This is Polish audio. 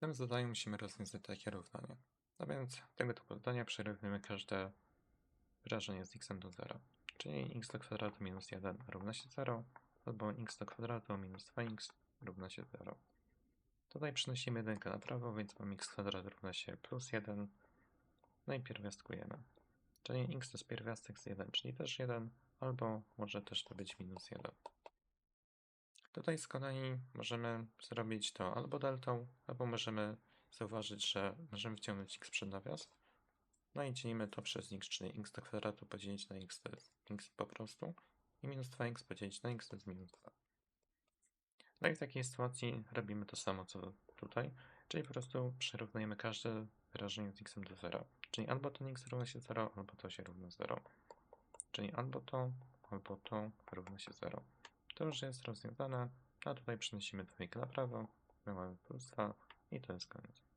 W tym zadaniu musimy rozwiązać takie równanie. No więc tego typu zadania przerównujemy każde wyrażenie z x do 0. Czyli x do kwadratu minus 1 równa się 0, albo x do kwadratu minus 2x równa się 0. Tutaj przenosimy 1 na prawo, więc mamy x kwadrat równa się plus 1. No i pierwiastkujemy. Czyli x to jest pierwiastek z 1, czyli też 1, albo może też to być minus 1. Tutaj z kolei możemy zrobić to albo deltą, albo możemy zauważyć, że możemy wciągnąć x przed nawias. No i dzielimy to przez x, czyli x do kwadratu podzielić na x to jest x po prostu i minus 2x podzielić na x to jest minus 2. No i w takiej sytuacji robimy to samo co tutaj, czyli po prostu przyrównujemy każde wyrażenie z x do 0. Czyli albo ten x równa się 0, albo to się równa 0. Czyli albo to równa się 0. To już jest rozwiązane, a tutaj przenosimy dwójkę na prawo, my mamy plus 2 i to jest koniec.